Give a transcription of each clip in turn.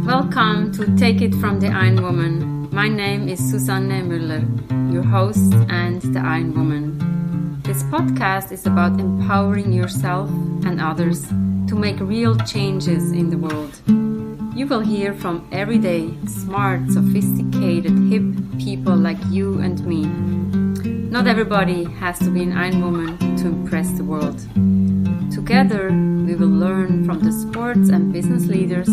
Welcome to Take It from the Iron Woman. My name is Susanne Müller, your host and the Iron Woman. This podcast is about empowering yourself and others to make real changes in the world. You will hear from everyday, smart, sophisticated, hip people like you and me. Not everybody has to be an Iron Woman to impress the world. Together, we will learn from the sports and business leaders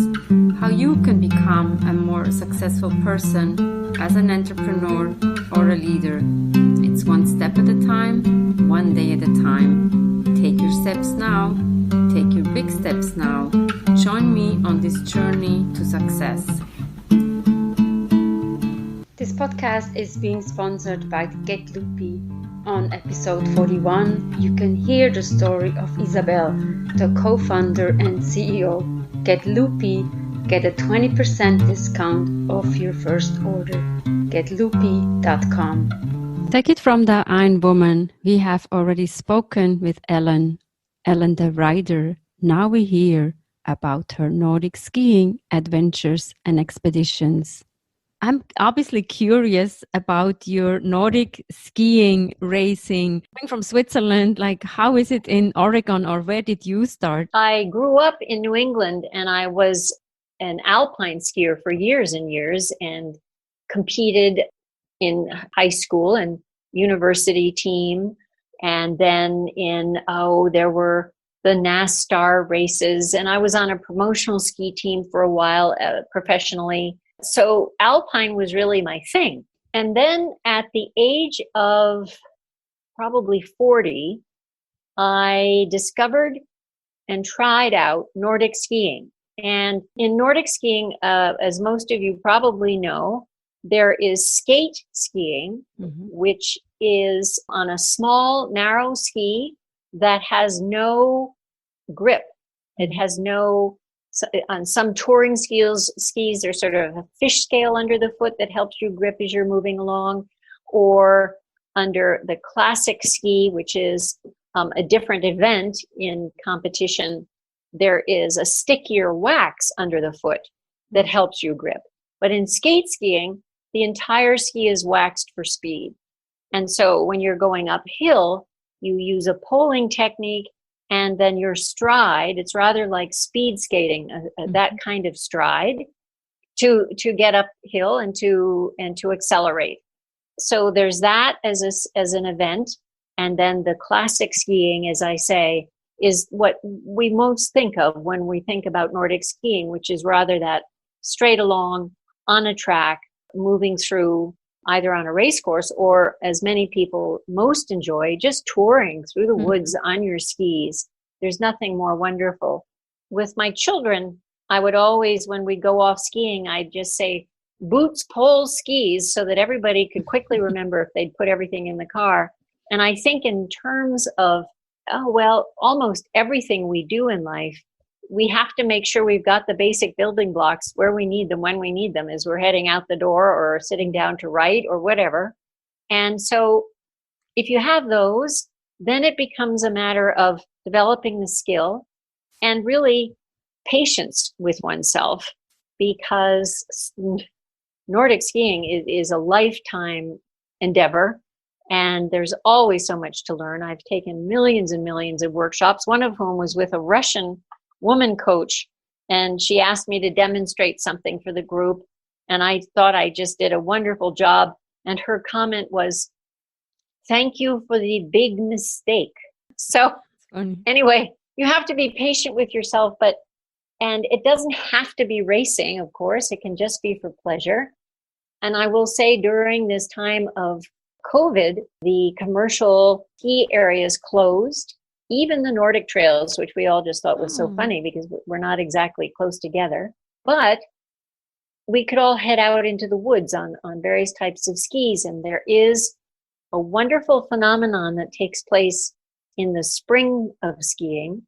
how you can become a more successful person as an entrepreneur or a leader. It's one step at a time, one day at a time. Take your steps now. Take your big steps now. Join me on this journey to success. This podcast is being sponsored by Get Loopy. On episode 41, you can hear the story of Isabel, the co-founder and CEO. Get Loopy, get a 20% discount off your first order. GetLoopy.com. Take it from the Iron Woman. We have already spoken with Ellen the writer. Now we hear about her Nordic skiing adventures and expeditions. I'm obviously curious about your Nordic skiing racing. Coming from Switzerland, like how is it in Oregon, or where did you start? I grew up in New England and I was an alpine skier for years and years and competed in high school and university team. And then there were the NASTAR races, and I was on a promotional ski team for a while professionally. So alpine was really my thing. And then at the age of probably 40, I discovered and tried out Nordic skiing. And in Nordic skiing, as most of you probably know, there is skate skiing, which is on a small, narrow ski that has no grip. It has no... On some touring skis, there's sort of a fish scale under the foot that helps you grip as you're moving along, or under the classic ski, which is a different event in competition, there is a stickier wax under the foot that helps you grip. But in skate skiing, the entire ski is waxed for speed. And so when you're going uphill, you use a poling technique. And then your stride, it's rather like speed skating, that kind of stride to get uphill and to accelerate. So there's that as an event. And then the classic skiing, as I say, is what we most think of when we think about Nordic skiing, which is rather that straight along on a track, moving through either on a race course or, as many people most enjoy, just touring through the woods on your skis. There's nothing more wonderful. With my children, I would always, when we go off skiing, I'd just say, boots, poles, skis, so that everybody could quickly remember if they'd put everything in the car. And I think in terms of, almost everything we do in life, we have to make sure we've got the basic building blocks where we need them, when we need them, as we're heading out the door or sitting down to write or whatever. And so if you have those, then it becomes a matter of developing the skill and really patience with oneself, because Nordic skiing is a lifetime endeavor. And there's always so much to learn. I've taken millions and millions of workshops, one of whom was with a Russian woman coach, and she asked me to demonstrate something for the group, and I thought I just did a wonderful job. And her comment was, "Thank you for the big mistake." So anyway, you have to be patient with yourself, and it doesn't have to be racing, of course. It can just be for pleasure. And I will say, during this time of COVID, the commercial ski areas closed. Even the Nordic trails, which we all just thought was so funny because we're not exactly close together. But we could all head out into the woods on various types of skis. And there is a wonderful phenomenon that takes place in the spring of skiing,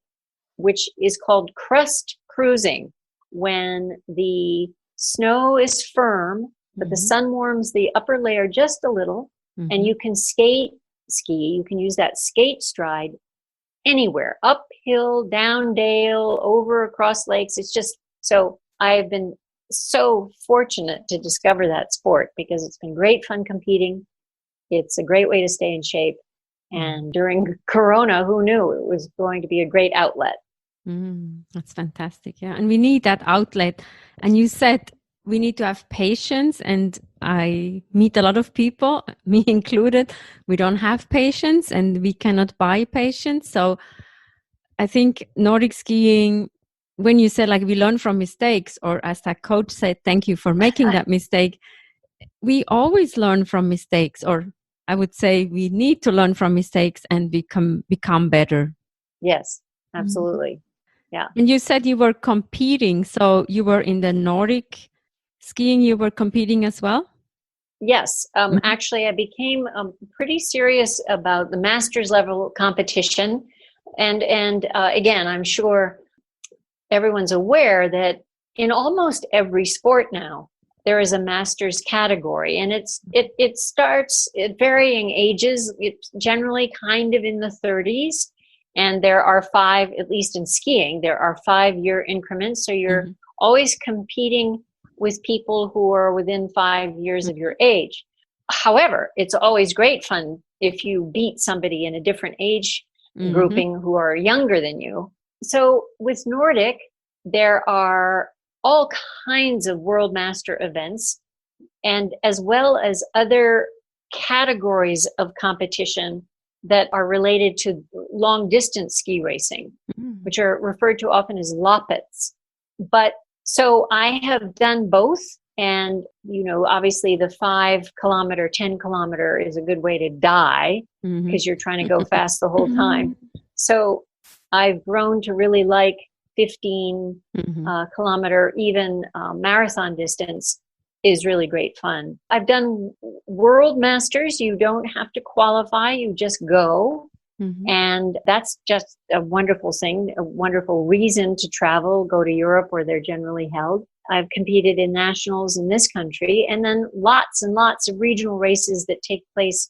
which is called crust cruising, when the snow is firm, but the sun warms the upper layer just a little, and you can ski, you can use that skate stride anywhere, uphill, down dale, over, across lakes. It's just, so I've been so fortunate to discover that sport because it's been great fun competing. It's a great way to stay in shape. And during Corona, who knew it was going to be a great outlet? That's fantastic. Yeah. And we need that outlet. And you said we need to have patience. And I meet a lot of people, me included. We don't have patience and we cannot buy patience. So I think Nordic skiing, when you said like we learn from mistakes, or as that coach said, thank you for making that mistake. We always learn from mistakes, or I would say we need to learn from mistakes and become better. Yes, absolutely. Yeah. And you said you were competing. So you were in the Nordic skiing, you were competing as well? Yes. Actually, I became pretty serious about the master's level competition. And again, I'm sure everyone's aware that in almost every sport now, there is a master's category, and it starts at varying ages. It's generally kind of in the 30s. And there are 5, at least in skiing, there are 5-year increments. So you're always competing with people who are within 5 years of your age. However, it's always great fun if you beat somebody in a different age grouping who are younger than you. So with Nordic, there are all kinds of World Master events, and as well as other categories of competition that are related to long distance ski racing, which are referred to often as loppets. But so I have done both. And, you know, obviously the 5 kilometer, 10 kilometer is a good way to die because you're trying to go fast the whole time. So I've grown to really like 15 kilometer, even marathon distance is really great fun. I've done World Masters. You don't have to qualify, you just go. And that's just a wonderful thing, a wonderful reason to travel, go to Europe where they're generally held. I've competed in nationals in this country, and then lots and lots of regional races that take place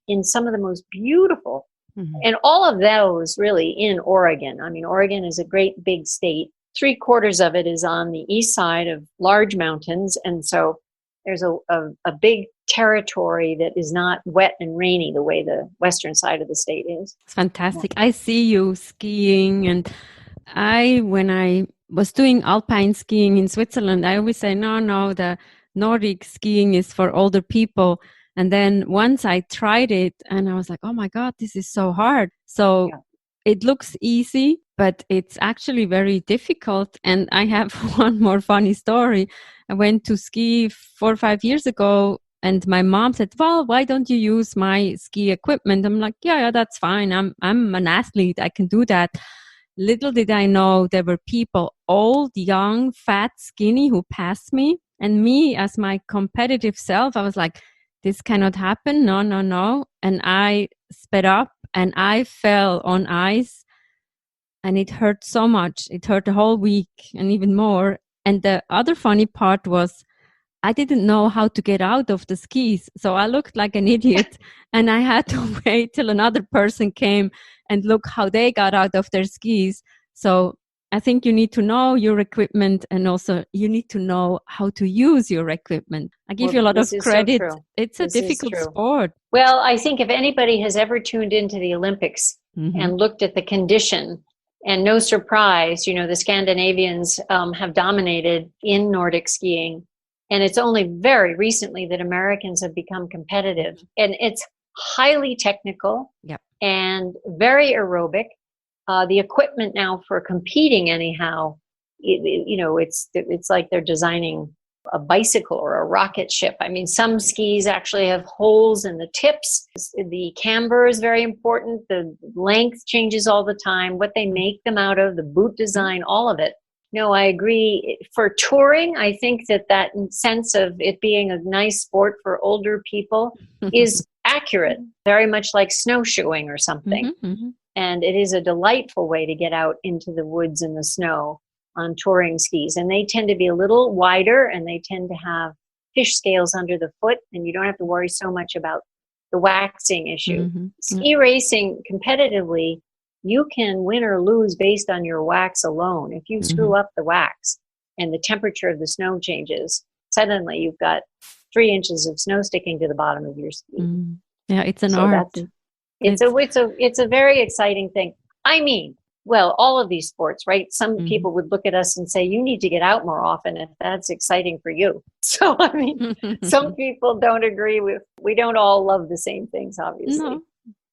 in some of the most beautiful, and all of those really in Oregon. I mean, Oregon is a great big state. 3/4 of it is on the east side of large mountains. And so there's a big territory that is not wet and rainy the way the western side of the state is. It's fantastic. I see you skiing, and when I was doing alpine skiing in Switzerland, I always say, no, the Nordic skiing is for older people. And then once I tried it and I was like, oh my God, this is so hard. So it looks easy, but it's actually very difficult. And I have one more funny story. I went to ski 4 or 5 years ago, and my mom said, well, why don't you use my ski equipment? I'm like, yeah, that's fine. I'm an athlete. I can do that. Little did I know there were people, old, young, fat, skinny, who passed me. And me, as my competitive self, I was like, this cannot happen. No. And I sped up and I fell on ice, and it hurt so much. It hurt the whole week and even more. And the other funny part was I didn't know how to get out of the skis. So I looked like an idiot, and I had to wait till another person came and look how they got out of their skis. So I think you need to know your equipment, and also you need to know how to use your equipment. I give you a lot of credit. So it's a difficult sport. Well, I think if anybody has ever tuned into the Olympics and looked at the condition, and no surprise, you know, the Scandinavians have dominated in Nordic skiing. And it's only very recently that Americans have become competitive. And it's highly technical and very aerobic. The equipment now for competing anyhow, it's like they're designing a bicycle or a rocket ship. I mean, some skis actually have holes in the tips. The camber is very important. The length changes all the time. What they make them out of, the boot design, all of it. No, I agree. For touring, I think that sense of it being a nice sport for older people is accurate, very much like snowshoeing or something. And it is a delightful way to get out into the woods and the snow on touring skis. And they tend to be a little wider, and they tend to have fish scales under the foot, and you don't have to worry so much about the waxing issue. Ski racing competitively you can win or lose based on your wax alone. If you screw up the wax and the temperature of the snow changes, suddenly you've got 3 inches of snow sticking to the bottom of your ski. Yeah, it's an art. It's a very exciting thing. I mean, well, all of these sports, right? Some people would look at us and say, you need to get out more often if that's exciting for you. So, I mean, some people don't agree with, we don't all love the same things, obviously. No,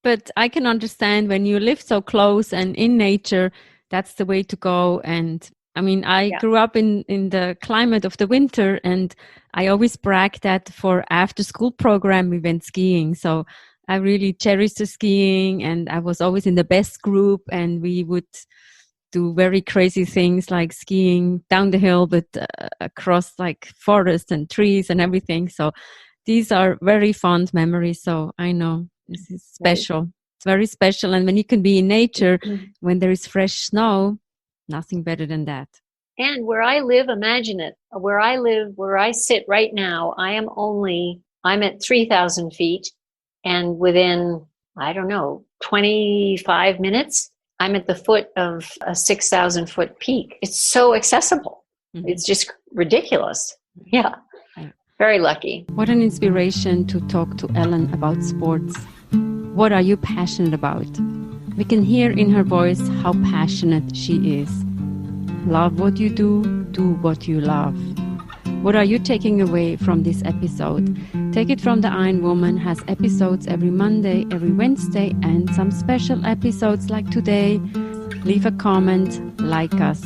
but I can understand when you live so close and in nature, that's the way to go. And I mean, I grew up in the climate of the winter, and I always brag that for after school program, we went skiing. So I really cherished the skiing, and I was always in the best group, and we would do very crazy things like skiing down the hill, but across like forests and trees and everything. So these are very fond memories. So I know this is special. Right. It's very special. And when you can be in nature, when there is fresh snow, nothing better than that. And where I live, imagine it, where I sit right now, I'm at 3,000 feet. And within, I don't know, 25 minutes, I'm at the foot of a 6,000 foot peak. It's so accessible. It's just ridiculous. Yeah. Very lucky. What an inspiration to talk to Ellen about sports. What are you passionate about? We can hear in her voice how passionate she is. Love what you do what you love. What are you taking away from this episode? Take It From the Iron Woman has episodes every Monday, every Wednesday, and some special episodes like today. Leave a comment, like us.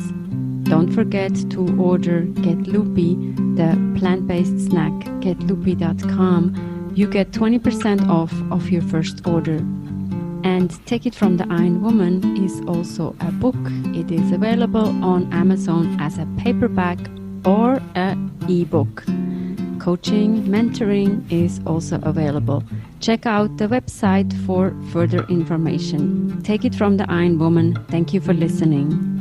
Don't forget to order Get Loopy, the plant-based snack, getloopy.com. You get 20% off of your first order. And Take It From the Iron Woman is also a book. It is available on Amazon as a paperback or an ebook. Coaching, mentoring is also available. Check out the website for further information. Take It From the Iron Woman. Thank you for listening.